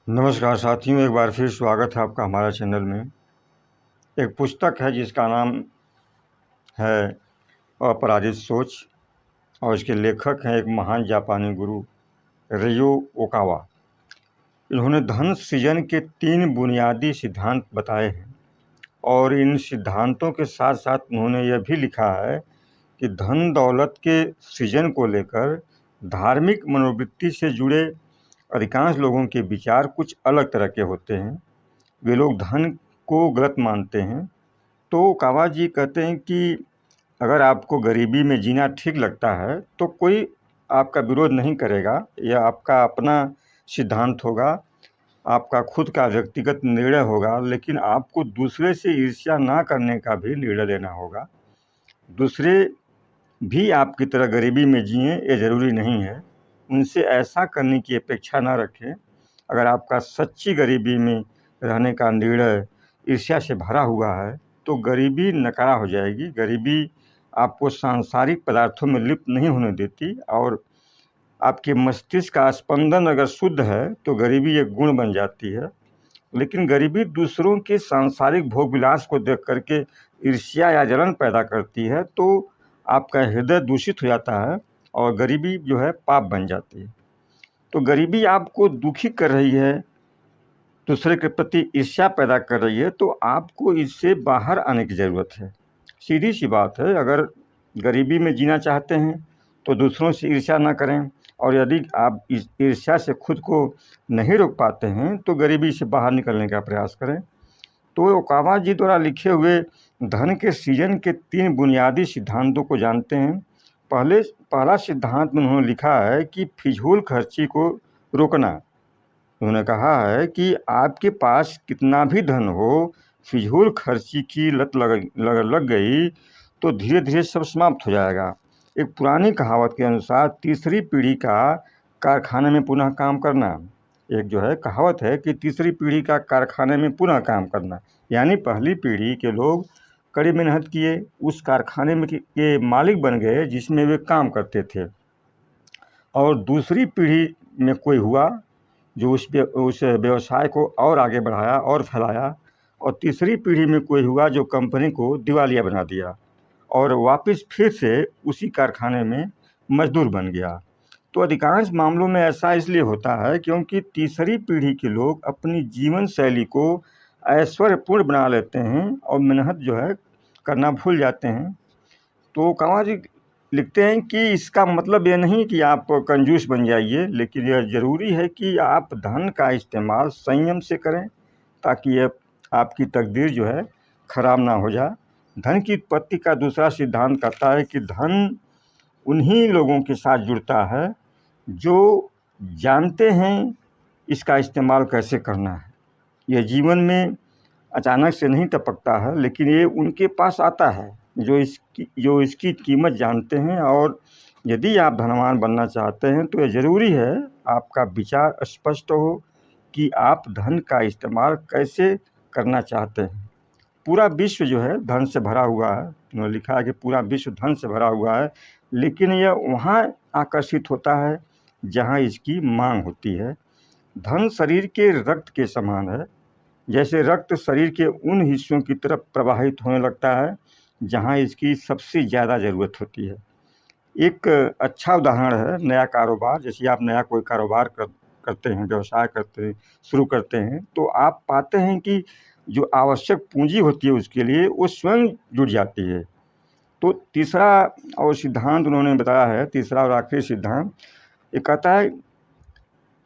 नमस्कार साथियों, एक बार फिर स्वागत है आपका हमारा चैनल में। एक पुस्तक है जिसका नाम है अपराजित सोच और इसके लेखक हैं एक महान जापानी गुरु रियो ओकावा। इन्होंने धन सृजन के 3 बुनियादी सिद्धांत बताए हैं और इन सिद्धांतों के साथ साथ उन्होंने यह भी लिखा है कि धन दौलत के सृजन को लेकर धार्मिक मनोवृत्ति से जुड़े अधिकांश लोगों के विचार कुछ अलग तरह के होते हैं। वे लोग धन को गलत मानते हैं। तो कावा जी कहते हैं कि अगर आपको गरीबी में जीना ठीक लगता है तो कोई आपका विरोध नहीं करेगा। यह आपका अपना सिद्धांत होगा, आपका खुद का व्यक्तिगत निर्णय होगा, लेकिन आपको दूसरे से ईर्ष्या ना करने का भी निर्णय लेना होगा। दूसरे भी आपकी तरह गरीबी में जिएं ये ज़रूरी नहीं है, उनसे ऐसा करने की अपेक्षा ना रखें। अगर आपका सच्ची गरीबी में रहने का निर्णय ईर्ष्या से भरा हुआ है तो गरीबी नकारा हो जाएगी। गरीबी आपको सांसारिक पदार्थों में लिप्त नहीं होने देती और आपके मस्तिष्क का स्पंदन अगर शुद्ध है तो गरीबी एक गुण बन जाती है। लेकिन गरीबी दूसरों के सांसारिक भोग विलास को देख करके ईर्ष्या या जलन पैदा करती है तो आपका हृदय दूषित हो जाता है और गरीबी जो है पाप बन जाती है। तो गरीबी आपको दुखी कर रही है, दूसरे के प्रति ईर्ष्या पैदा कर रही है, तो आपको इससे बाहर आने की ज़रूरत है। सीधी सी बात है, अगर गरीबी में जीना चाहते हैं तो दूसरों से ईर्ष्या ना करें, और यदि आप इस ईर्ष्या से खुद को नहीं रोक पाते हैं तो गरीबी से बाहर निकलने का प्रयास करें। तो ओकावा जी द्वारा लिखे हुए धन के सृजन के 3 बुनियादी सिद्धांतों को जानते हैं। पहला सिद्धांत में उन्होंने लिखा है कि फिजूल खर्ची को रोकना। उन्होंने कहा है कि आपके पास कितना भी धन हो, फिजूल खर्ची की लत लग गई तो धीरे धीरे सब समाप्त हो जाएगा। एक पुरानी कहावत के अनुसार तीसरी पीढ़ी का कारखाने में पुनः काम करना, एक जो है कहावत है कि तीसरी पीढ़ी का कारखाने में पुनः काम करना, यानी पहली पीढ़ी के लोग कड़ी मेहनत किए, उस कारखाने में के मालिक बन गए जिसमें वे काम करते थे, और दूसरी पीढ़ी में कोई हुआ जो उस व्यवसाय को और आगे बढ़ाया और फैलाया, और तीसरी पीढ़ी में कोई हुआ जो कंपनी को दिवालिया बना दिया और वापस फिर से उसी कारखाने में मजदूर बन गया। तो अधिकांश मामलों में ऐसा इसलिए होता है क्योंकि तीसरी पीढ़ी के लोग अपनी जीवन शैली को ऐश्वर्यपूर्ण बना लेते हैं और मेहनत जो है करना भूल जाते हैं। तो कांवड़ जी लिखते हैं कि इसका मतलब ये नहीं कि आप कंजूस बन जाइए, लेकिन यह ज़रूरी है कि आप धन का इस्तेमाल संयम से करें ताकि यह आपकी तकदीर जो है खराब ना हो जाए। धन की उत्पत्ति का दूसरा सिद्धांत कहता है कि धन उन्हीं लोगों के साथ जुड़ता है जो जानते हैं इसका इस्तेमाल कैसे करना है। यह जीवन में अचानक से नहीं टपकता है, लेकिन ये उनके पास आता है जो इसकी कीमत जानते हैं। और यदि आप धनवान बनना चाहते हैं तो ये ज़रूरी है आपका विचार स्पष्ट हो कि आप धन का इस्तेमाल कैसे करना चाहते हैं। पूरा विश्व जो है धन से भरा हुआ है। उन्होंने लिखा है कि पूरा विश्व धन से भरा हुआ है, लेकिन यह वहाँ आकर्षित होता है जहाँ इसकी मांग होती है। धन शरीर के रक्त के समान है। जैसे रक्त शरीर के उन हिस्सों की तरफ प्रवाहित होने लगता है जहाँ इसकी सबसे ज़्यादा ज़रूरत होती है। एक अच्छा उदाहरण है नया कारोबार। जैसे आप नया कोई कारोबार करते हैं, व्यवसाय करते हैं, शुरू करते हैं, तो आप पाते हैं कि जो आवश्यक पूंजी होती है उसके लिए वो स्वयं जुट जाती है। तो तीसरा और सिद्धांत उन्होंने बताया है, तीसरा और आखिरी सिद्धांत ये कहता है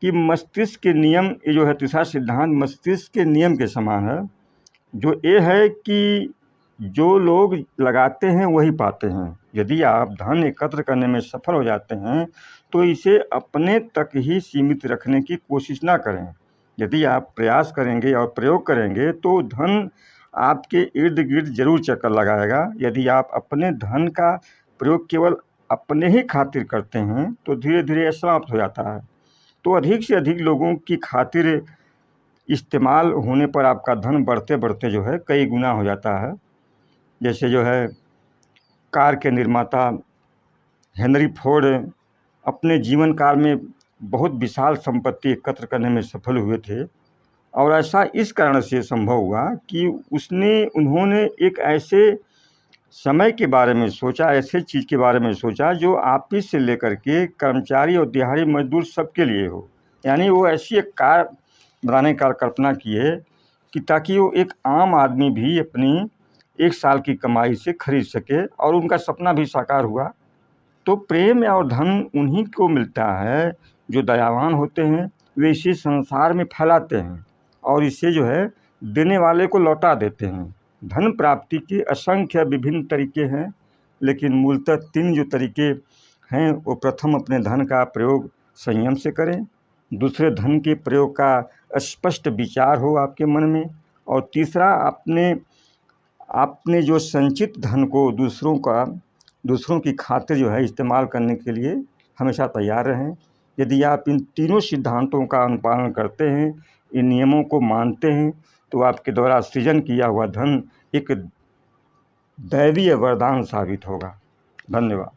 कि मस्तिष्क के नियम, ये जो है तीसरा सिद्धांत मस्तिष्क के नियम के समान है। जो ये है कि जो लोग लगाते हैं वही पाते हैं। यदि आप धन एकत्र करने में सफल हो जाते हैं तो इसे अपने तक ही सीमित रखने की कोशिश ना करें। यदि आप प्रयास करेंगे और प्रयोग करेंगे तो धन आपके इर्द गिर्द जरूर चक्कर लगाएगा। यदि आप अपने धन का प्रयोग केवल अपने ही खातिर करते हैं तो धीरे धीरे समाप्त हो जाता है। तो अधिक से अधिक लोगों की खातिर इस्तेमाल होने पर आपका धन बढ़ते बढ़ते जो है कई गुना हो जाता है। जैसे जो है कार के निर्माता हेनरी फोर्ड अपने जीवन काल में बहुत विशाल संपत्ति एकत्र करने में सफल हुए थे। और ऐसा इस कारण से संभव हुआ कि उन्होंने एक ऐसे समय के बारे में सोचा, ऐसे चीज़ के बारे में सोचा जो ऑफिस से लेकर के कर्मचारी और दिहाड़ी मजदूर सबके लिए हो। यानी वो ऐसी एक कार बनाने की कल्पना की है कि ताकि वो एक आम आदमी भी अपनी 1 साल की कमाई से खरीद सके, और उनका सपना भी साकार हुआ। तो प्रेम और धन उन्हीं को मिलता है जो दयावान होते हैं। वे इसे संसार में फैलाते हैं और इसे जो है देने वाले को लौटा देते हैं। धन प्राप्ति के असंख्य विभिन्न तरीके हैं, लेकिन मूलतः 3 जो तरीके हैं वो प्रथम अपने धन का प्रयोग संयम से करें, दूसरे धन के प्रयोग का स्पष्ट विचार हो आपके मन में, और तीसरा आपने जो संचित धन को दूसरों की खातिर जो है इस्तेमाल करने के लिए हमेशा तैयार रहें। यदि आप इन तीनों सिद्धांतों का अनुपालन करते हैं, इन नियमों को मानते हैं, तो आपके द्वारा सृजन किया हुआ धन एक दैवीय वरदान साबित होगा। धन्यवाद।